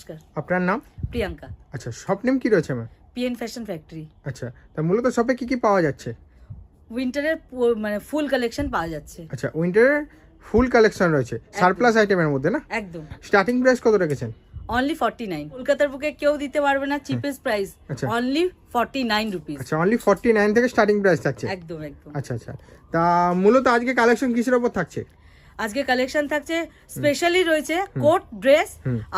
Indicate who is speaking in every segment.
Speaker 1: নমস্কার।
Speaker 2: আপনার নাম?
Speaker 1: প্রিয়াঙ্কা।
Speaker 2: আচ্ছা, শপ নেম কি রয়েছে ম্যাম?
Speaker 1: PN fashion factory.
Speaker 2: আচ্ছা, তা মূলত শপে কি কি পাওয়া যাচ্ছে?
Speaker 1: উইন্টারের মানে ফুল কালেকশন পাওয়া যাচ্ছে।
Speaker 2: আচ্ছা, উইন্টারের ফুল কালেকশন রয়েছে সারপ্লাস আইটেমের মধ্যে না?
Speaker 1: একদম।
Speaker 2: স্টার্টিং প্রাইস কত রেখেছেন?
Speaker 1: অনলি 49। কলকাতার বুকে কেউ দিতে পারবে না, চিপেস্ট প্রাইস
Speaker 2: আচ্ছা।
Speaker 1: Only 49 rupees.
Speaker 2: আচ্ছা, অনলি 49 থেকে স্টার্টিং প্রাইস থাকছে।
Speaker 1: একদম একদম।
Speaker 2: আচ্ছা আচ্ছা, তা মূলত আজকে কালেকশন কিসের উপর থাকছে?
Speaker 1: আজকে কালেকশন থাকছে স্পেশালি রয়েছে কোট, ড্রেস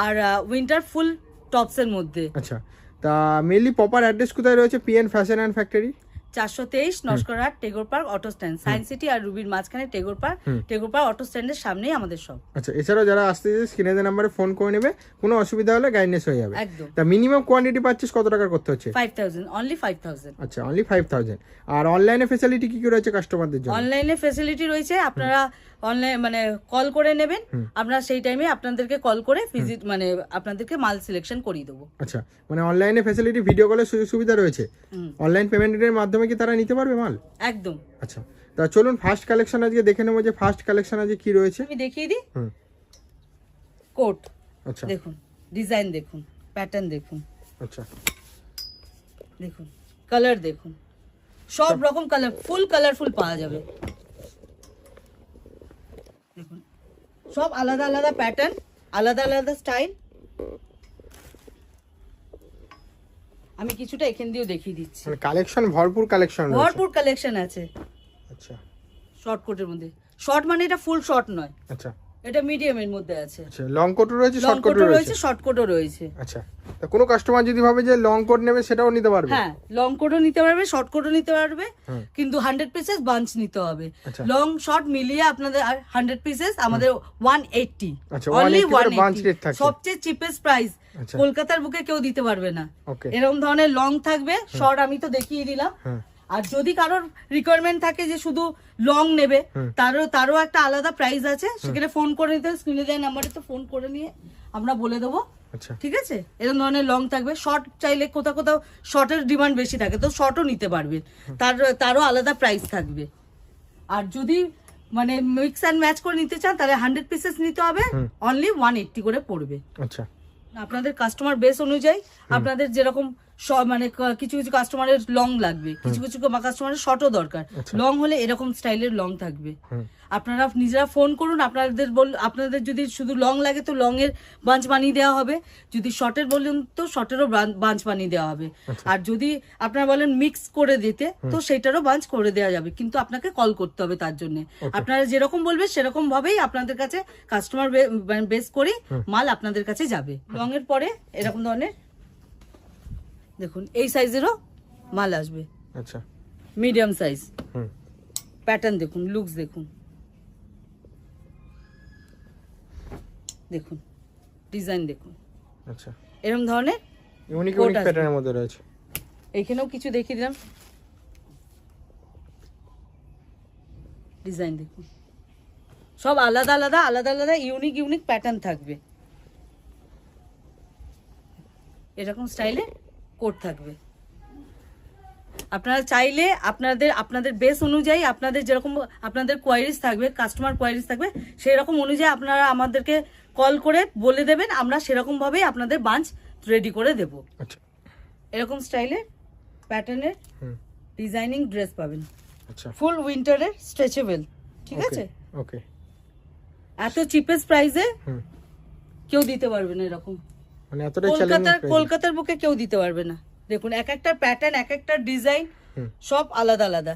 Speaker 1: আর উইন্টার ফুল টপস এর মধ্যে।
Speaker 2: আচ্ছা, তা মেনলি প্রপার অ্যাড্রেস কোথায় রয়েছে PN Fashion and Factory?
Speaker 1: 423 Naskarhat Tagore Park auto stand, Science City আর রুবির মাঝখানে টেগোর পার্ক অটো স্ট্যান্ডের সামনেই আমাদের সব।
Speaker 2: আচ্ছা, এছাড়াও যারা আসতে চায় স্ক্রিনে দেওয়া নাম্বারে ফোন করে নেবে, কোনো অসুবিধা হলে গাইডনেস হয়ে যাবে।
Speaker 1: একদম।
Speaker 2: তা মিনিমাম কোয়ান্টিটি পাচ্ছিস কত টাকার করতে হচ্ছে?
Speaker 1: 5000, অনলি 5000।
Speaker 2: আচ্ছা, অনলি 5000। আর অনলাইনে ফ্যাসিলিটি কি কি রয়েছে কাস্টমারদের জন্য?
Speaker 1: অনলাইনে ফ্যাসিলিটি রয়েছে, আপনারা অনলাইন মানে কল করে নেবেন, আমরা সেই টাইমে আপনাদেরকে কল করে ভিজিট মানে আপনাদেরকে মাল সিলেকশন করিয়ে দেবো।
Speaker 2: আচ্ছা, মানে অনলাইনে ফ্যাসিলিটি ভিডিও কলের সুযোগ সুবিধা রয়েছে। অনলাইন পেমেন্টের মাধ্যমে কি তারা নিতে পারবে মাল?
Speaker 1: একদম।
Speaker 2: আচ্ছা, তা চলুন ফার্স্ট কালেকশন আজকে দেখে নেবো যে ফার্স্ট কালেকশন আজকে কি রয়েছে।
Speaker 1: আমি দেখিয়ে দিই। কোট
Speaker 2: আচ্ছা
Speaker 1: দেখুন, ডিজাইন দেখুন, প্যাটার্ন দেখুন,
Speaker 2: আচ্ছা
Speaker 1: দেখুন কালার দেখুন, সব রকম কালার, ফুল কালারফুল পাওয়া যাবে। দেখুন সব আলাদা আলাদা প্যাটার্ন, আলাদা আলাদা স্টাইল। আমি কিছুটা এখান দিয়েও দেখিয়ে দিচ্ছি।
Speaker 2: মানে কালেকশন ভরপুর কালেকশন রয়েছে।
Speaker 1: ভরপুর কালেকশন আছে।
Speaker 2: আচ্ছা,
Speaker 1: শর্ট কোটের মধ্যে, শর্ট মানে এটা ফুল শর্ট নয়,
Speaker 2: আচ্ছা
Speaker 1: এটা মিডিয়ামের মধ্যে আছে।
Speaker 2: আচ্ছা, লং কোটও রয়েছে,
Speaker 1: লং
Speaker 2: শর্ট কোটও
Speaker 1: কোটও
Speaker 2: রয়েছে।
Speaker 1: রয়েছে, শর্ট কোটও রয়েছে।
Speaker 2: আচ্ছা, তা কোনো কাস্টমার যদি ভাবে যে লং কোট নেবে সেটাও নিতে পারবে?
Speaker 1: হ্যাঁ, লং কোটও নিতে পারবে, শর্ট কোটও নিতে পারবে, কিন্তু 100 পিসেস বাঞ্চ নিতে হবে।
Speaker 2: আচ্ছা।
Speaker 1: লং শর্ট মিলিয়ে আপনাদের 100 পিসেস আমাদের 180।
Speaker 2: আচ্ছা,
Speaker 1: অনলি
Speaker 2: 180 করে বাঞ্চ রেট
Speaker 1: 180,
Speaker 2: থাকছে।
Speaker 1: সবচেয়ে চিপেস্ট প্রাইস।
Speaker 2: আচ্ছা।
Speaker 1: কলকাতার বুকে কেউ দিতে পারবে না।
Speaker 2: ওকে।
Speaker 1: এরকম ধরনের লং থাকবে, শর্ট আমি তো দেখিয়ে দিলাম। আর যদি কারোর রিকোয়ারমেন্ট থাকে যে শুধু লং নেবে, তারও একটা আলাদা প্রাইস আছে, সেখানে ফোন করে নিতে, স্ক্রিনে দেওয়া নাম্বারে তো ফোন করে নিয়ে আমরা বলে দেবো।
Speaker 2: আচ্ছা,
Speaker 1: ঠিক আছে, এরকম ধরনের লং থাকবে। শর্ট চাইলে কোথাও কোথাও শর্টের ডিমান্ড বেশি থাকে, তো শর্টও নিতে পারবে, তারও আলাদা প্রাইস থাকবে। আর যদি মানে মিক্স অ্যান্ড ম্যাচ করে নিতে চান তাহলে 100 পিসেস নিতে হবে, অনলি 180 করে পড়বে।
Speaker 2: আচ্ছা,
Speaker 1: আপনাদের কাস্টমার বেস অনুযায়ী আপনাদের যেরকম মানে কিছু কিছু কাস্টমারের লং লাগবে, কিছু কিছু কাস্টমারের শর্টও দরকার। লং হলে এরকম স্টাইলের লং থাকবে। আপনারা নিজেরা ফোন করুন, আপনাদের যদি শুধু লং লাগে তো লং এর বাঞ্চ বানিয়ে দেওয়া হবে, যদি শর্টের বলেন তো শর্টেরও বাঞ্চ বানিয়ে দেওয়া হবে। আর যদি আপনারা বলেন মিক্স করে দিতে তো সেটারও বাঞ্চ করে দেওয়া যাবে, কিন্তু আপনাকে কল করতে হবে তার জন্য। আপনারা যেরকম বলবেন সেরকম ভাবেই আপনাদের কাছে কাস্টমার বেস করে মাল আপনাদের কাছে যাবে। লং এর পরে এরকম ধরনের দেখুন এই সাইজেরও মাল আসবে।
Speaker 2: আচ্ছা,
Speaker 1: মিডিয়াম সাইজ। প্যাটার্ন দেখুন, লুকস দেখুন, দেখুন ডিজাইন দেখুন।
Speaker 2: আচ্ছা,
Speaker 1: এরকম ধরনের
Speaker 2: ইউনিক
Speaker 1: কোট
Speaker 2: ইউনিক
Speaker 1: আসবে।
Speaker 2: প্যাটার্নের মধ্যে রয়েছে।
Speaker 1: এইখানেও কিছু দেখিয়ে দিলাম, ডিজাইন দেখুন, সব আলাদা আলাদা আলাদা আলাদা ইউনিক ইউনিক প্যাটার্ন থাকবে। এরকম স্টাইলে কোট থাকবে। আপনারা চাইলে আপনাদের বেস অনুযায়ী আপনাদের যেরকম আপনাদের কোয়ারিজ থাকবে, কাস্টমার কোয়ারিজ থাকবে, সেই রকম অনুযায়ী আপনারা আমাদেরকে কল করে বলে দেবেন, আমরা সেরকম ভাবেই আপনাদের বাঞ্চ রেডি করে দেব।
Speaker 2: আচ্ছা,
Speaker 1: এরকম স্টাইলের প্যাটার্নের ডিজাইনিং ড্রেস পাবেন।
Speaker 2: আচ্ছা,
Speaker 1: ফুল উইন্টারের স্ট্রেচেবল। ঠিক আছে,
Speaker 2: ওকে।
Speaker 1: এত চিপেস্ট প্রাইসে কেউ দিতে পারবে না এরকম।
Speaker 2: মানে এতটাই চ্যালেঞ্জিং
Speaker 1: কলকাতার বুকে কেউ দিতে পারবে না। দেখুন এক একটা প্যাটার্ন, এক একটা ডিজাইন সব আলাদা আলাদা।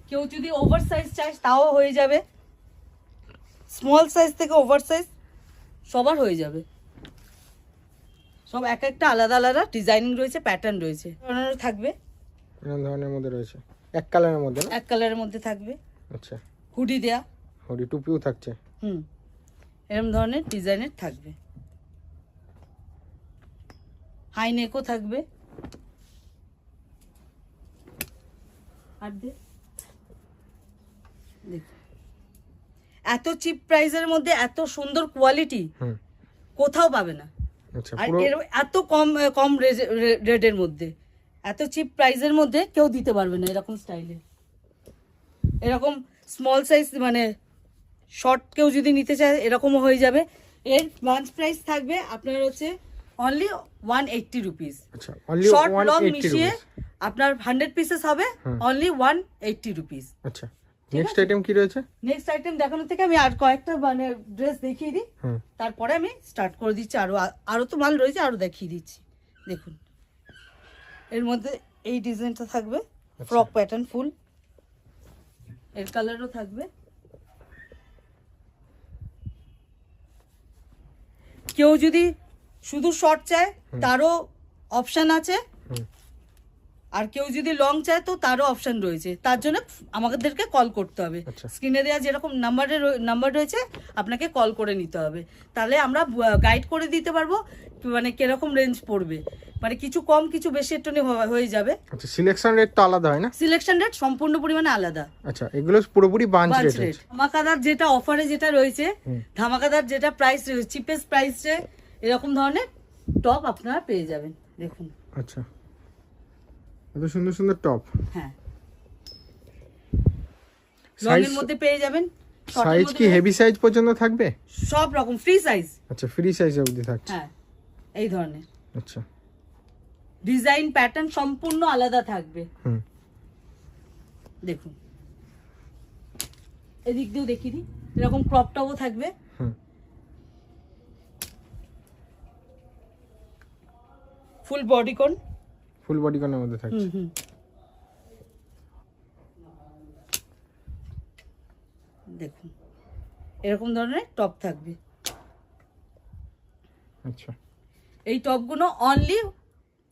Speaker 1: কেউ যদি ওভার সাইজ চায় তাও হয়ে যাবে, স্মল সাইজ থেকে ওভার সাইজ সবার হয়ে যাবে। সব এক একটা আলাদা আলাদা ডিজাইনিং রয়েছে, প্যাটার্ন রয়েছে, থাকবে
Speaker 2: এরকম ধরনের মধ্যে রয়েছে। এক কালারের মধ্যে না?
Speaker 1: এক কালারের মধ্যে থাকবে।
Speaker 2: আচ্ছা,
Speaker 1: হুডি দেয়া,
Speaker 2: হুডি টুপিও থাকছে।
Speaker 1: এরকম ধরনের ডিজাইনের থাকবে। হাই নেকও থাকবে। আর এত চিপ প্রাইসের মধ্যে এত সুন্দর কোয়ালিটি কোথাও পাবে না।
Speaker 2: আচ্ছা,
Speaker 1: আর এত কম রেটের মধ্যে, এত চিপ প্রাইসের মধ্যে কেউ দিতে পারবে না এরকম স্টাইলে। এরকম স্মল সাইজ মানে শর্ট কেউ যদি নিতে চায় এরকমও হয়ে যাবে, এর বাঞ্চ প্রাইস থাকবে আপনার হচ্ছে অনলি 180 রুপিস।
Speaker 2: আচ্ছা, অনলি
Speaker 1: শর্ট লং
Speaker 2: 180
Speaker 1: মিশিয়ে
Speaker 2: রুপিস।
Speaker 1: আপনার 100 পিসেস হবে অনলি 180 রুপিস।
Speaker 2: আচ্ছা, নেক্সট আইটেম কি রয়েছে?
Speaker 1: নেক্সট আইটেম দেখানোর থেকে আমি আর কয়েকটা মানে ড্রেস দেখিয়ে দিই,
Speaker 2: হুম,
Speaker 1: তারপরে আমি স্টার্ট করে দিচ্ছি। আরো তো মাল রয়েছে, আরো দেখিয়ে দিচ্ছি। দেখুন এর মধ্যে এই ডিজাইনটা থাকবে, ফ্রক প্যাটার্ন ফুল, এর কালারও থাকবে। কেউ যদি শুধু শর্ট চায় তারও অপশন আছে,
Speaker 2: হুম,
Speaker 1: আর কেউ যদি লং চায় তো তারও অপশন রয়েছে। তার জন্য আমাদেরকে কল করতে হবে।
Speaker 2: আচ্ছা।
Speaker 1: স্ক্রিনে দেওয়া যেরকম নাম্বার রয়েছে আপনাকে কল করে নিতে হবে, তাহলে আমরা গাইড করে দিতে পারবো মানে কিরকম রেঞ্জ পড়বে। মানে কিছু কম কিছু বেশি একটু হয়ে যাবে।
Speaker 2: আচ্ছা, সিলেকশন রেট তো আলাদা হয় না?
Speaker 1: সিলেকশন রেট সম্পূর্ণ পরিমাণে আলাদা।
Speaker 2: আচ্ছা, এগুলো পুরোপুরি বাঞ্চ রেট
Speaker 1: রেট ধামাকাদার যেটা অফারে যেটা রয়েছে, ধামাকাদার যেটা প্রাইস চিপেস্ট প্রাইসে এরকম ধরনের টপ আপনারা পেয়ে যাবেন। দেখুন
Speaker 2: আচ্ছা, এত সুন্দর সুন্দর টপ।
Speaker 1: হ্যাঁ, লংয়ের মধ্যে পেয়ে যাবেন।
Speaker 2: সাইজ কি হেভি সাইজ পর্যন্ত থাকবে?
Speaker 1: সব রকম ফ্রি সাইজ।
Speaker 2: আচ্ছা, ফ্রি সাইজ অবধি থাকছে।
Speaker 1: হ্যাঁ, এই ধরনের
Speaker 2: আচ্ছা,
Speaker 1: ডিজাইন প্যাটার্ন সম্পূর্ণ আলাদা থাকবে।
Speaker 2: হুম,
Speaker 1: দেখুন এদিক দিয়েও দেখিয়ে দিই, এরকম ক্রপ টপও থাকবে।
Speaker 2: হুম,
Speaker 1: ফুল বডিকন,
Speaker 2: ফুল বডি কনের মধ্যে থাকছে।
Speaker 1: দেখুন এরকম ধরনের টপ থাকবে।
Speaker 2: আচ্ছা,
Speaker 1: এই টপগুলো অনলি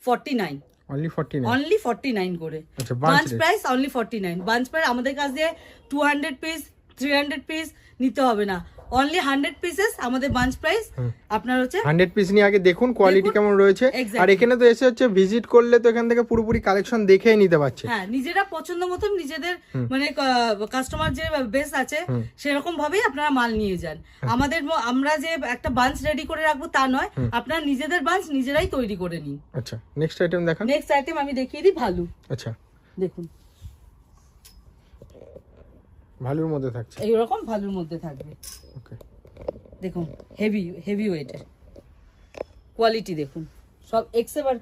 Speaker 1: 49,
Speaker 2: অনলি 49।
Speaker 1: অনলি 49 করে।
Speaker 2: আচ্ছা, bunch
Speaker 1: bunch
Speaker 2: rate.
Speaker 1: Price only 49। Bunch price আমাদের কাছ দিয়ে 200 পিস 300 পিস নিতে হবে না, অনলি 100 পিসেস আমাদের বাঞ্চ প্রাইস। আপনার হচ্ছে
Speaker 2: 100 পিস নিয়ে আগে দেখুন কোয়ালিটি
Speaker 1: দেখুন,
Speaker 2: কেমন রয়েছে।
Speaker 1: exactly।
Speaker 2: আর এখানে তো এসে হচ্ছে ভিজিট করলে তো এখান থেকে পুরোপুরি কালেকশন দেখেই নিতে পারছে।
Speaker 1: হ্যাঁ, নিজেরা পছন্দ মতন নিজেদের মানে কাস্টমার যে বেস আছে সেরকম ভাবেই আপনারা মাল নিয়ে যান। আমরা যে একটা বাঞ্চ রেডি করে রাখবো তা নয়, আপনারা নিজেদের বাঞ্চ নিজেরাই তৈরি করে নিন।
Speaker 2: আচ্ছা, নেক্সট আইটেম দেখান।
Speaker 1: নেক্সট আইটেম আমি দেখিয়ে দিই ভালু।
Speaker 2: আচ্ছা,
Speaker 1: দেখুন
Speaker 2: ভালোর মধ্যে থাকছে।
Speaker 1: এইরকম ভালুর মধ্যে থাকবে।
Speaker 2: ওকে,
Speaker 1: দেখুন হেভি ওয়েটের কোয়ালিটি দেখুন, সব এক্সেবার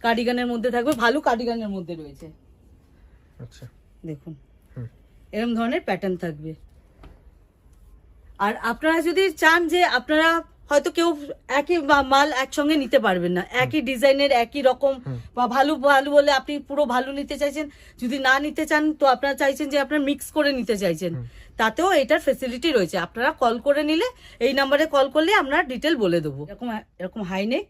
Speaker 1: কার্ডিগানের মধ্যে থাকবে, ভালো কার্ডিগানের মধ্যে রয়েছে।
Speaker 2: আচ্ছা,
Speaker 1: দেখুন
Speaker 2: হুম,
Speaker 1: এরকম ধরনের প্যাটার্ন থাকবে। আর আপনারা যদি চান যে আপনারা হয়তো কেউ একই মাল একসঙ্গে নিতে পারবেন না, একই ডিজাইনের একই রকম বা ভালো বলে আপনি পুরো ভালো নিতে চাইছেন, যদি না নিতে চান তো আপনারা চাইছেন যে আপনারা মিক্স করে নিতে চাইছেন, তাতেও এটার ফেসিলিটি রয়েছে। আপনারা কল করে নিলে এই নাম্বারে কল করলে আমরা ডিটেল বলে দেবো। এরকম হাইনেক,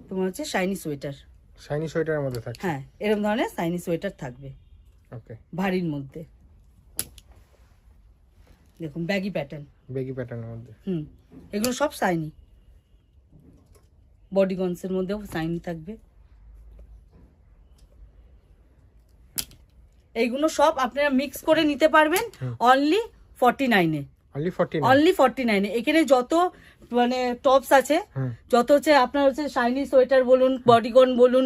Speaker 1: তোমার হচ্ছে শাইনি সোয়েটার।
Speaker 2: শাইনি সোয়েটারের মধ্যে থাকছে।
Speaker 1: হ্যাঁ, এরকম ধরনের শাইনি সোয়েটার থাকবে
Speaker 2: ওকে,
Speaker 1: ভারীর মধ্যে। দেখুন ব্যাগি প্যাটার্ন,
Speaker 2: বেগি প্যাটার্নের মধ্যে।
Speaker 1: এগুলো সব শাইনি, বডিগনসের মধ্যেও শাইনি থাকবে। এইগুলো সব আপনারা মিক্স করে নিতে পারবেন অনলি 49-এ।
Speaker 2: অনলি 49।
Speaker 1: অনলি 49-এ। এখানে যত মানে টপস আছে, যত হচ্ছে আপনার হচ্ছে শাইনি সোয়েটার বলুন, বডিগন বলুন,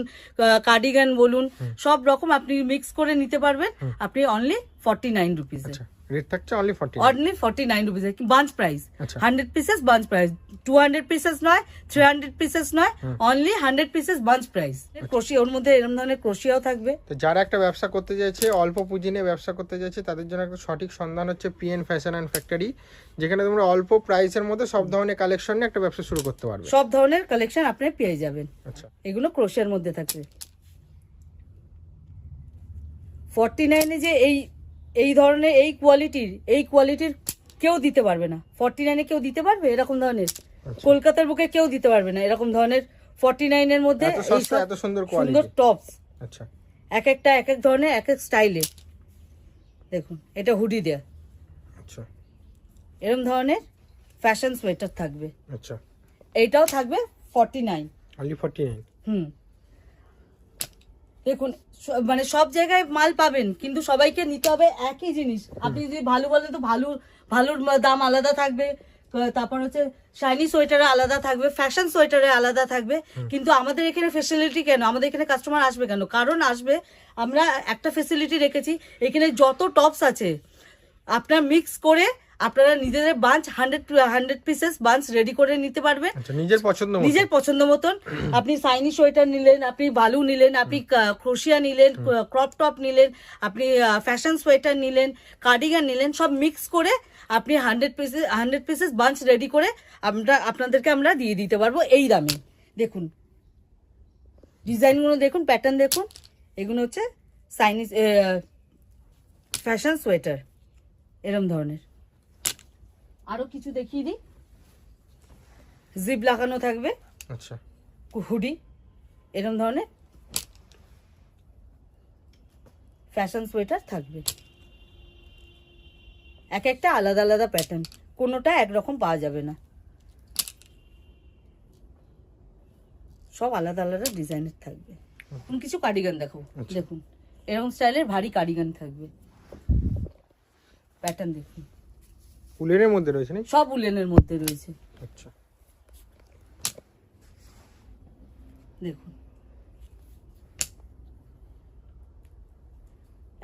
Speaker 1: কার্ডিগান বলুন, সব রকম আপনি মিক্স করে নিতে পারবেন আপনি অনলি 49 রুপিসে।
Speaker 2: আচ্ছা, রেট থাকছে অনলি 49।
Speaker 1: অনলি 49 রুপিসে বাঞ্চ প্রাইস।
Speaker 2: আচ্ছা।
Speaker 1: 100 পিসেস বাঞ্চ প্রাইস, 200 পিসেস নয়, 300 পিসেস নয়, অনলি 100 পিসেস বাঞ্চ প্রাইস। ক্রোশিয়া, ওর মধ্যে এরকম ধরনের ক্রোশিয়াও থাকবে।
Speaker 2: তো যারা একটা ব্যবসা করতে চাইছে, অল্প পুঁজি নিয়ে ব্যবসা করতে চাইছে, তাদের জন্য একটা সঠিক সন্ধান হচ্ছে পিএন ফ্যাশন অ্যান্ড ফ্যাক্টরি, যেখানে তোমরা অল্প প্রাইসের মধ্যে সব ধরনের কালেকশন নিয়ে একটা ব্যবসা শুরু করতে পারবে।
Speaker 1: সব ধরনের কালেকশন আপনি পেয়ে যাবেন।
Speaker 2: আচ্ছা,
Speaker 1: এগুলো ক্রোশিয়ার মধ্যে থাকবে। 49-এ যে এই ধরনের এই কোয়ালিটির কেউ দিতে পারবে না। 49-এ কেউ দিতে পারবে এরকম ধরনের? কলকাতার বুকে কেউ দিতে পারবে না এরকম ধরনের 49-এর মধ্যে
Speaker 2: এত সস্তা, এত সুন্দর কোয়ালিটি,
Speaker 1: সুন্দর টপস।
Speaker 2: আচ্ছা,
Speaker 1: এক একটা এক এক ধরনের এক এক স্টাইলে। দেখুন এটা হুডি দেয়া,
Speaker 2: আচ্ছা,
Speaker 1: এরকম ধরনের ফ্যাশন সোয়েটার থাকবে।
Speaker 2: আচ্ছা,
Speaker 1: এইটাও থাকবে 49।
Speaker 2: অনলি 49।
Speaker 1: দেখুন মানে সব জায়গায় মাল পাবেন, কিন্তু সবাইকে নিতে হবে একই জিনিস। আপনি যদি ভালো বলেন তো ভালোর দাম আলাদা থাকবে, তারপর হচ্ছে শাইনি সোয়েটারে আলাদা থাকবে, ফ্যাশন সোয়েটারে আলাদা থাকবে। কিন্তু আমাদের এখানে ফেসিলিটি কেন, আমাদের এখানে কাস্টমার আসবে কেন? কারণ আসবে, আমরা একটা ফেসিলিটি রেখেছি, এখানে যত টপস আছে আপনার মিক্স করে আপনারা নিজেদের বাঞ্চ 100 পিসেস বাঞ্চ রেডি করে নিতে পারবেন
Speaker 2: আচ্ছা, নিজের পছন্দ মতো।
Speaker 1: নিজের পছন্দ মতন। আপনি সাইনি সোয়েটার নিলেন, আপনি বালু নিলেন, আপনি ক্রোশিয়া নিলেন, ক্রপ টপ নিলেন, আপনি ফ্যাশন সোয়েটার নিলেন, কার্ডিগান নিলেন, সব মিক্স করে আপনি 100 পিসেস বাঞ্চ রেডি করে আপনাদেরকে আমরা দিয়ে দিতে পারবো এই দামে। দেখুন ডিজাইনগুলো দেখুন, প্যাটার্ন দেখুন, এগুলো হচ্ছে সাইনিজ ফ্যাশন সোয়েটার এরম ধরনের। আরো কিছু দেখিয়ে দিই, জিপ লাগানো থাকবে,
Speaker 2: আচ্ছা,
Speaker 1: হুডি এরকম ধরনের ফ্যাশন সোয়েটার থাকবে, এক একটা আলাদা আলাদা প্যাটার্ন, কোনোটা একরকম পাওয়া যাবে না, সব আলাদা আলাদা ডিজাইনের থাকবে। এখন কিছু কার্ডিগান দেখো, দেখুন এরকম স্টাইলের ভারী কার্ডিগান থাকবে, প্যাটার্ন দেখুন,
Speaker 2: উলেনের মধ্যে রয়েছে নাকি?
Speaker 1: সব উলেনের মধ্যে রয়েছে।
Speaker 2: আচ্ছা,
Speaker 1: দেখুন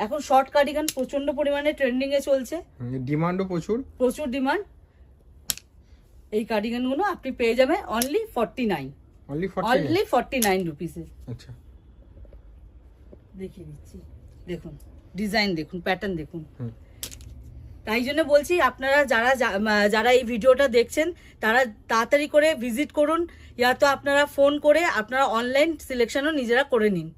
Speaker 1: এখন শর্ট কার্ডিগান প্রচন্ড পরিমাণে ট্রেন্ডিং এ চলছে,
Speaker 2: ডিমান্ডও প্রচুর
Speaker 1: ডিমান্ড। এই কার্ডিগান গুলো আপনি পেয়ে যাবেন অনলি 49, অনলি 49 রুপিসে।
Speaker 2: আচ্ছা,
Speaker 1: দেখিয়ে দিচ্ছি, দেখুন ডিজাইন দেখুন, প্যাটার্ন দেখুন। তাই জন্য বলছি আপনারা যারা এই ভিডিওটা দেখছেন তারা তাড়াতাড়ি করে ভিজিট করুন, ইয়া তো আপনারা ফোন করে আপনারা অনলাইন সিলেকশনও নিজেরা করে নিন।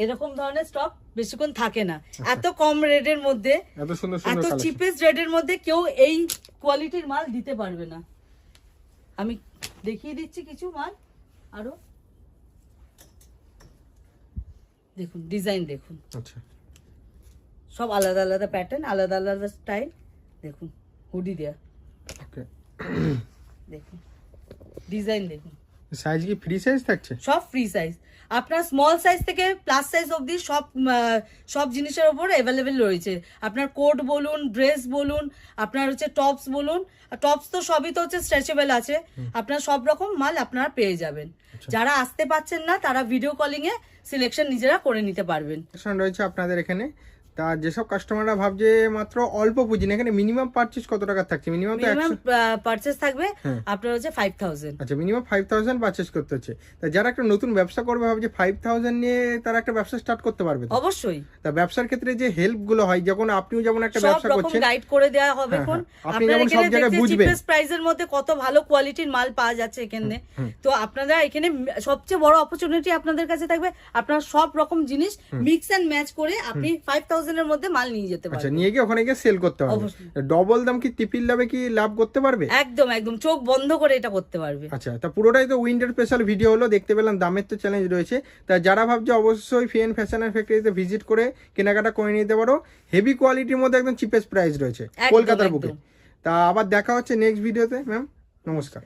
Speaker 1: এরকম ধরনের স্টক বেশিক্ষণ থাকে না, এত কম রেটের মধ্যে,
Speaker 2: এত সুন্দর
Speaker 1: এত চিপেস্ট রেটের মধ্যে কেউ এই কোয়ালিটির মাল দিতে পারবে না। আমি দেখিয়ে দিচ্ছি কিছু মাল আরো, দেখুন ডিজাইন দেখুন,
Speaker 2: আচ্ছা,
Speaker 1: সব আলাদা আলাদা প্যাটার্ন, আলাদা আলাদা স্টাইল। দেখুন হুডি দেয়া,
Speaker 2: ওকে,
Speaker 1: দেখুন ডিজাইন দেখুন।
Speaker 2: সাইজ কি ফ্রি সাইজ থাকছে?
Speaker 1: সব ফ্রি সাইজ, আপনার স্মল সাইজ থেকে প্লাস সাইজ অবধি সব জিনিসের উপর অ্যাভেলেবেল রয়েছে। আপনার কোট বলুন, ড্রেস বলুন, আপনার হচ্ছে টপস বলুন, টপস তো সবই তো হচ্ছে স্ট্রেচেবল আছে, আপনার সব রকম মাল আপনারা পেয়ে যাবেন। যারা আসতে পাচ্ছেন না তারা ভিডিও কলিং এ সিলেকশন নিজেরা করে নিতে পারবেন।
Speaker 2: রয়েছে আপনাদের এখানে। তা যেসব কাস্টমাররা ভাবছে মাত্র অল্প পুঁজি, এখানে মিনিমাম পারচেজ কত টাকা থাকছে? মিনিমাম
Speaker 1: পারচেজ থাকবে আপনার হচ্ছে 5000।
Speaker 2: আচ্ছা, মিনিমাম 5000 পারচেজ করতে হচ্ছে। তা যারা একটা নতুন ব্যবসা করবে ভাবছে 5000 নিয়ে তারা একটা ব্যবসা স্টার্ট করতে পারবে তো?
Speaker 1: অবশ্যই।
Speaker 2: তা ব্যবসার ক্ষেত্রে যে হেল্প গুলো হয়, যখন আপনিও যেমন একটা ব্যবসা করছেন,
Speaker 1: গাইড করে দেওয়া হবে, কোন
Speaker 2: আপনি যেমন সব জায়গায় বুঝবেন
Speaker 1: চিপেস্ট প্রাইসের মধ্যে কত ভালো কোয়ালিটির মাল পাওয়া যাচ্ছে এখানে। তো আপনারা এখানে সবচেয়ে বড় অপরচুনিটি আপনাদের কাছে থাকবে, আপনারা সব রকম জিনিস মিক্স এন্ড ম্যাচ করে আপনি 5000 এর মধ্যে মাল নিয়ে যেতে পারবেন।
Speaker 2: আচ্ছা, নিয়ে গিয়ে ওখানে গিয়ে সেল করতে পারবে। ডবল দাম কি ট্রিপল দামে কি লাভ করতে পারবে?
Speaker 1: একদম একদম চোখ বন্ধ করে এটা করতে পারবে।
Speaker 2: আচ্ছা, তা পুরোটাই তো উইন্টার স্পেশাল ভিডিও হলো, দেখতে পেলাম দামের তো চ্যালেঞ্জ রয়েছে। তা যারা ভাবছে অবশ্যই ফিএন ফ্যাশন এন্ড ফ্যাক্টরিতে ভিজিট করে কেনাকাটা করে নিতে পারো, হেভি কোয়ালিটির মধ্যে একদম চিপেস্ট প্রাইস রয়েছে কলকাতার বুকে। তা আবার দেখা হচ্ছে নেক্সট ভিডিওতে। ম্যাম নমস্কার।